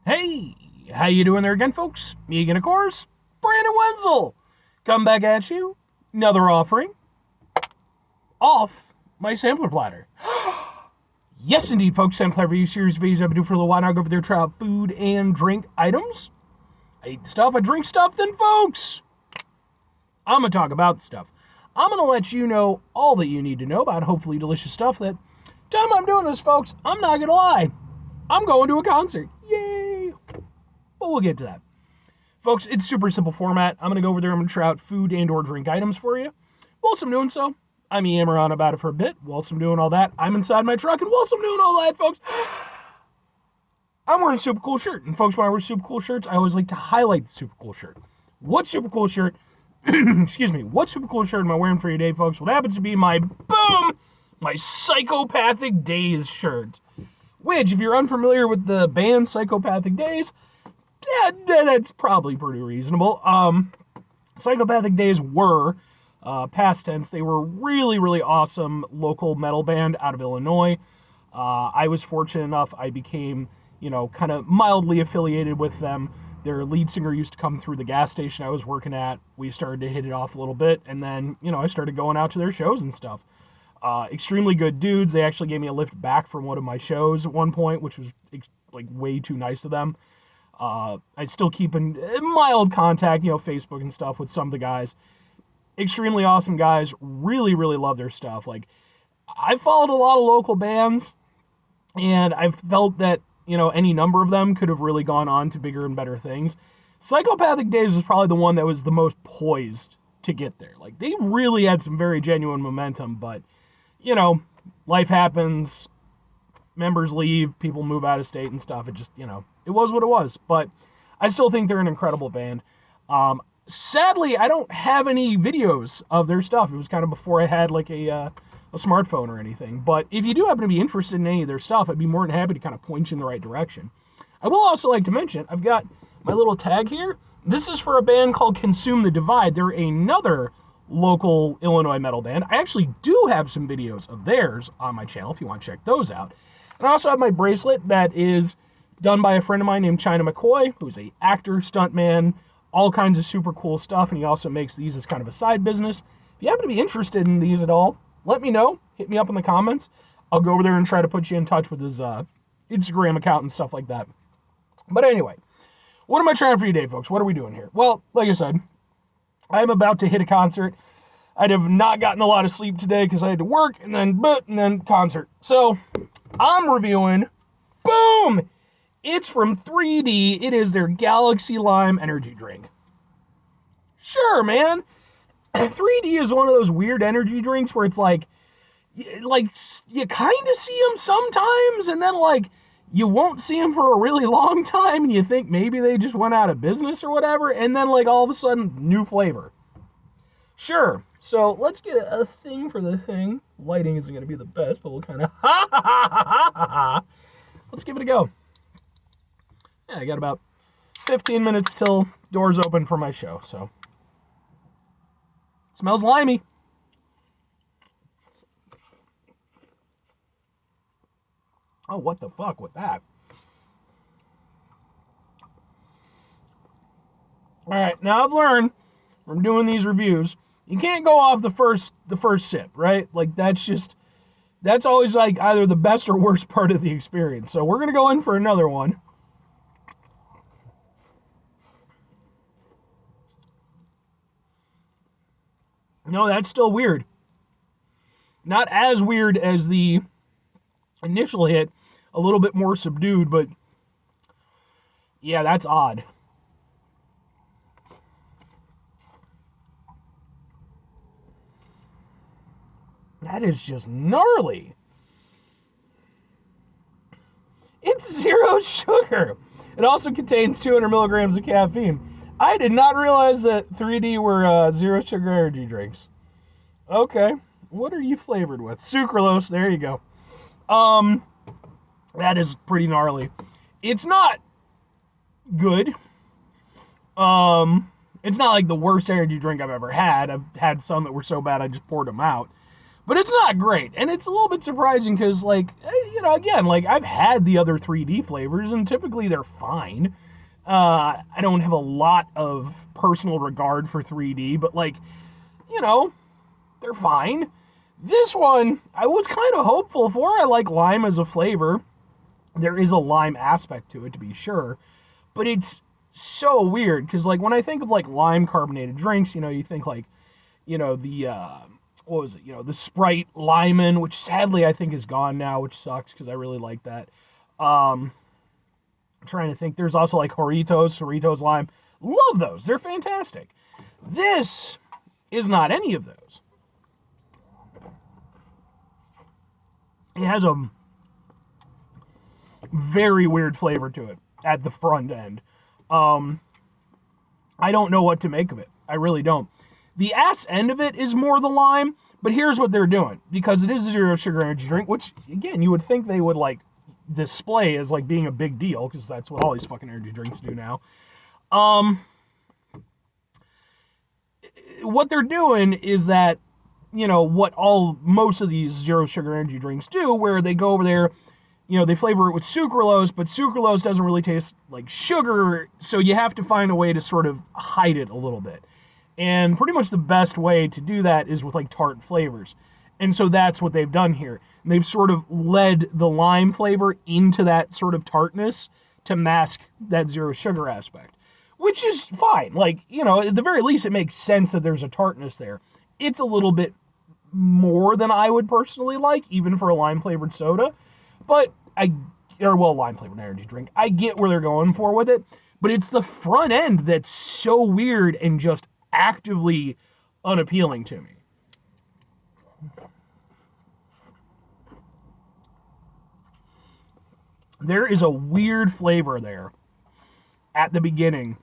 Hey, how you doing there again, folks? Me again, of course, Brandon Wenzel. Come back at you, another offering off my sampler platter. Yes, indeed, folks, sampler review series videos I've been doing for a little while now. Go over there, try out food and drink items. I eat stuff, I drink stuff, then, folks, I'm gonna talk about the stuff. I'm gonna let you know all that you need to know about hopefully delicious stuff. That time I'm doing this, folks, I'm not gonna lie, I'm going to a concert. Yay! But we'll get to that. Folks, it's super simple format. I'm going to go over there. I'm going to try out food and or drink items for you. Whilst I'm doing so, I'm yammering on about it for a bit. Whilst I'm doing all that, I'm inside my truck. And whilst I'm doing all that, folks, I'm wearing a super cool shirt. And folks, when I wear super cool shirts, I always like to highlight the super cool shirt. What super cool shirt, excuse me, what super cool shirt am I wearing for you today, folks? What happens to be my, boom, my Psychopathic Days shirt. Which, if you're unfamiliar with the band Psychopathic Days, yeah, that's probably pretty reasonable. Psychopathic Days were, past tense, they were really, really awesome local metal band out of Illinois. I was fortunate enough, I became, kind of mildly affiliated with them. Their lead singer used to come through the gas station I was working at. We started to hit it off a little bit, and then, I started going out to their shows and stuff. Extremely good dudes. They actually gave me a lift back from one of my shows at one point, which was, like, way too nice of them. I still keep in mild contact, Facebook and stuff with some of the guys. Extremely awesome guys. Really, really love their stuff. Like, I've followed a lot of local bands, and I've felt that, any number of them could have really gone on to bigger and better things. Psychopathic Days was probably the one that was the most poised to get there. Like, they really had some very genuine momentum, but, life happens, members leave, people move out of state and stuff. It just, it was what it was. But I still think they're an incredible band. Sadly, I don't have any videos of their stuff. It was kind of before I had like a smartphone or anything. But if you do happen to be interested in any of their stuff, I'd be more than happy to kind of point you in the right direction. I will also like to mention, I've got my little tag here. This is for a band called Consume the Divide. They're another local Illinois metal band. I actually do have some videos of theirs on my channel if you want to check those out. And I also have my bracelet that is done by a friend of mine named China McCoy, who's an actor, stuntman, all kinds of super cool stuff, and he also makes these as kind of a side business. If you happen to be interested in these at all, let me know. Hit me up in the comments. I'll go over there and try to put you in touch with his Instagram account and stuff like that. But anyway, what am I trying for you today, folks? What are we doing here? Well, like I said, I'm about to hit a concert. I'd have not gotten a lot of sleep today because I had to work and then concert. So I'm reviewing, boom, it's from 3D. It is their Galaxy Lime energy drink. Sure, man. 3D is one of those weird energy drinks where it's like you kind of see them sometimes, and then like you won't see them for a really long time, and you think maybe they just went out of business or whatever, and then like all of a sudden, new flavor. Sure. So let's get a thing for the thing. Lighting isn't going to be the best, but we'll kind of Let's give it a go. Yeah, I got about 15 minutes till doors open for my show, so. Smells limey. Oh, what the fuck with that? Alright, now I've learned from doing these reviews, you can't go off the first sip, right? Like, that's always like either the best or worst part of the experience. So we're going to go in for another one. No, that's still weird. Not as weird as the initial hit, a little bit more subdued, but yeah, that's odd. That is just gnarly. It's 0 sugar. It also contains 200 milligrams of caffeine. I did not realize that 3D were 0 sugar energy drinks. Okay. What are you flavored with? Sucralose. There you go. That is pretty gnarly. It's not good. It's not like the worst energy drink I've ever had. I've had some that were so bad I just poured them out. But it's not great, and it's a little bit surprising because, like, again, like, I've had the other 3D flavors, and typically they're fine. I don't have a lot of personal regard for 3D, but, like, you know, they're fine. This one, I was kind of hopeful for. I like lime as a flavor. There is a lime aspect to it, to be sure, but it's so weird because, like, when I think of, like, lime carbonated drinks, you think, like, the what was it? The Sprite Lyman, which sadly I think is gone now, which sucks because I really like that. I'm trying to think. There's also like Doritos Lime. Love those. They're fantastic. This is not any of those. It has a very weird flavor to it at the front end. I don't know what to make of it. I really don't. The ass end of it is more the lime, but here's what they're doing. Because it is a zero sugar energy drink, which, again, you would think they would, like, display as, like, being a big deal, because that's what all these fucking energy drinks do now. What they're doing is that, what most of these zero sugar energy drinks do, where they go over there, they flavor it with sucralose, but sucralose doesn't really taste like sugar, so you have to find a way to sort of hide it a little bit. And pretty much the best way to do that is with, like, tart flavors. And so that's what they've done here. And they've sort of led the lime flavor into that sort of tartness to mask that zero sugar aspect, which is fine. Like, at the very least, it makes sense that there's a tartness there. It's a little bit more than I would personally like, even for a lime-flavored soda. But lime-flavored energy drink. I get where they're going for with it. But it's the front end that's so weird and just actively unappealing to me. There is a weird flavor there at the beginning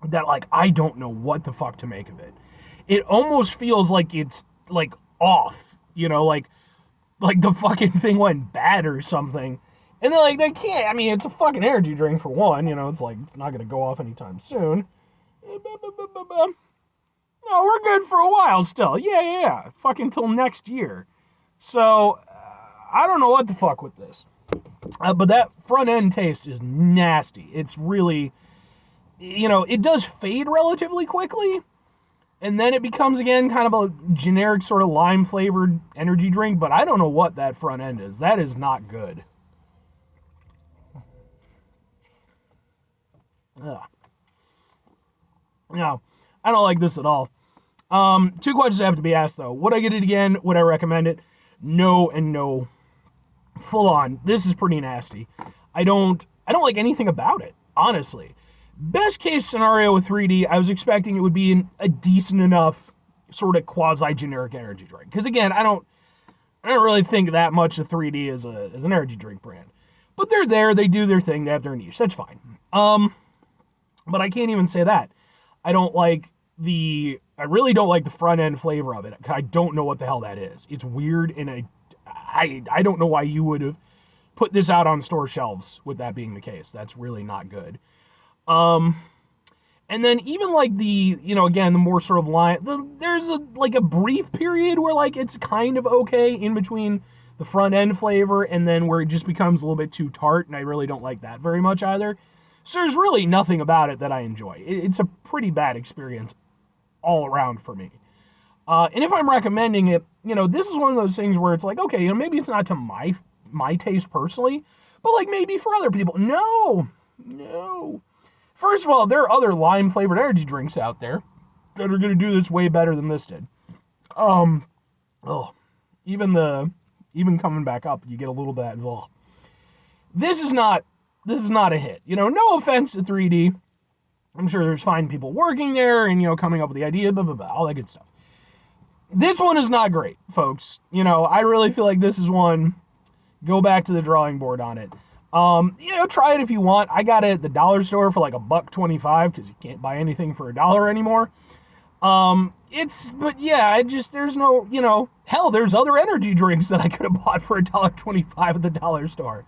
that, like, I don't know what the fuck to make of it. It almost feels like it's, like, off, like the fucking thing went bad or something. And they're like, they can't, I mean, it's a fucking energy drink for one, it's like, it's not gonna go off anytime soon. No, we're good for a while still. Yeah. Fucking till next year. So, I don't know what the fuck with this. But that front end taste is nasty. It's really, it does fade relatively quickly. And then it becomes, again, kind of a generic sort of lime-flavored energy drink. But I don't know what that front end is. That is not good. Ugh. No, I don't like this at all. 2 questions have to be asked, though. Would I get it again? Would I recommend it? No and no. Full on. This is pretty nasty. I don't like anything about it, honestly. Best case scenario with 3D, I was expecting it would be a decent enough sort of quasi-generic energy drink. Because, again, I don't really think that much of 3D as an energy drink brand. But they're there, they do their thing, they have their niche. That's fine. But I can't even say that. I really don't like the front end flavor of it. I don't know what the hell that is. It's weird, and I don't know why you would have put this out on store shelves with that being the case. That's really not good. And then even like the, again, the more sort of there's a brief period where, like, it's kind of okay in between the front end flavor and then where it just becomes a little bit too tart, and I really don't like that very much either. So there's really nothing about it that I enjoy. It's a pretty bad experience all around for me. And if I'm recommending it, this is one of those things where it's like, okay, maybe it's not to my taste personally, but, like, maybe for other people. No. First of all, there are other lime-flavored energy drinks out there that are going to do this way better than this did. Even coming back up, you get a little bit, This is not a hit. No offense to 3D. I'm sure there's fine people working there and, coming up with the idea, blah, blah, blah, all that good stuff. This one is not great, folks. I really feel like this is one, go back to the drawing board on it. Try it if you want. I got it at the dollar store for like $1.25 because you can't buy anything for $1 anymore. There's no, hell, there's other energy drinks that I could have bought for $1.25 at the dollar store.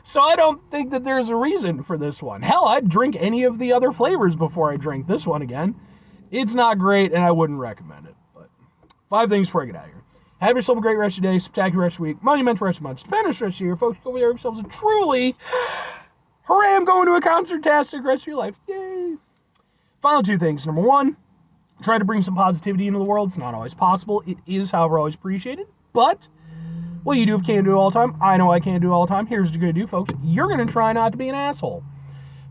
So I don't think that there's a reason for this one. Hell, I'd drink any of the other flavors before I drink this one again. It's not great, and I wouldn't recommend it. But 5 things before I get out of here. Have yourself a great rest of your day, spectacular rest of your week, monumental rest of your month, stupendous rest of your year. Folks, go have yourselves a truly, hooray, I'm going to a concert-tastic rest of your life. Yay. Final two things. Number one, try to bring some positivity into the world. It's not always possible. It is, however, always appreciated. But what you do can't do it all the time. I know I can't do it all the time. Here's what you're going to do, folks. You're going to try not to be an asshole.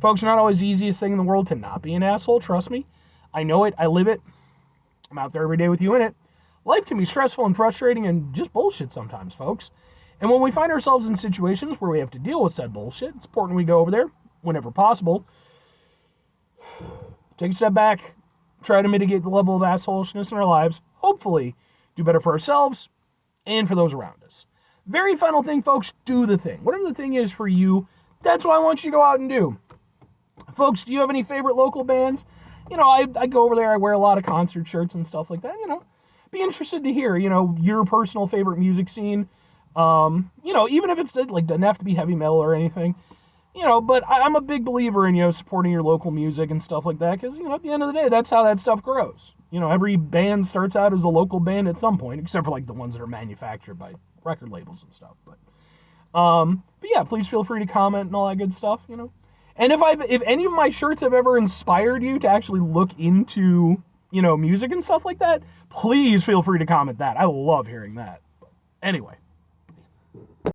Folks, it's not always the easiest thing in the world to not be an asshole. Trust me. I know it. I live it. I'm out there every day with you in it. Life can be stressful and frustrating and just bullshit sometimes, folks. And when we find ourselves in situations where we have to deal with said bullshit, it's important we go over there whenever possible. Take a step back. Try to mitigate the level of assholishness in our lives. Hopefully, do better for ourselves and for those around us. Very final thing, folks, do the thing. Whatever the thing is for you, that's what I want you to go out and do. Folks, do you have any favorite local bands? I go over there, I wear a lot of concert shirts and stuff like that, Be interested to hear, your personal favorite music scene. Even if it's doesn't have to be heavy metal or anything. But I'm a big believer in, supporting your local music and stuff like that, because, at the end of the day, that's how that stuff grows. Every band starts out as a local band at some point, except for, the ones that are manufactured by record labels and stuff. But yeah, please feel free to comment and all that good stuff, And if any of my shirts have ever inspired you to actually look into, music and stuff like that, please feel free to comment that. I love hearing that. But anyway.